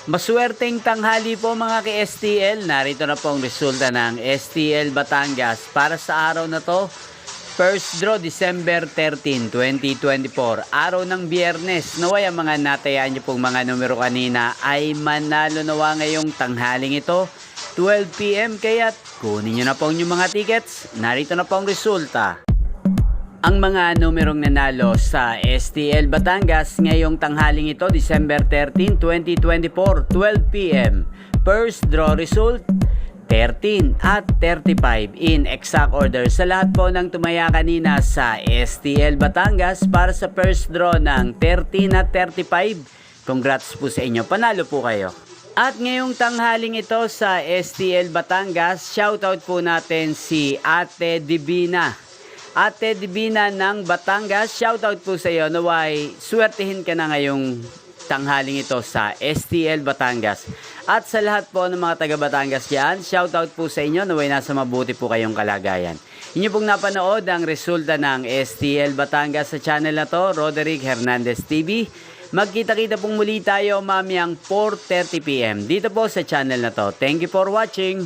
Maswerteng tanghali po mga ka-STL. Narito na po ang resulta ng STL Batangas para sa araw na to. First draw December 13, 2024. Araw ng Biyernes. Naway ang mga natayaan nyo pong mga numero kanina ay manalo nawa ngayong tanghaling ito. 12 PM kaya't kunin nyo na po yung mga tickets. Narito na po ang resulta. Ang mga numerong nanalo sa STL Batangas ngayong tanghaling ito, December 13, 2024, 12 PM. First draw result, 13 at 35 in exact order. Sa lahat po ng tumaya kanina sa STL Batangas para sa first draw ng 13 at 35, congrats po sa inyo, panalo po kayo. At ngayong tanghaling ito sa STL Batangas, shoutout po natin si Ate Divina. Ate Divina ng Batangas, shoutout po sa iyo. Naway, swertihin ka na ngayong tanghaling ito sa STL Batangas. At sa lahat po ng mga taga Batangas dyan, shoutout po sa inyo. Naway, nasa mabuti po kayong kalagayan. Inyo pong napanood ang resulta ng STL Batangas sa channel na to, Roderick Hernandez TV. Magkita-kita pong muli tayo mamayang 4:30 PM dito po sa channel na to. Thank you for watching.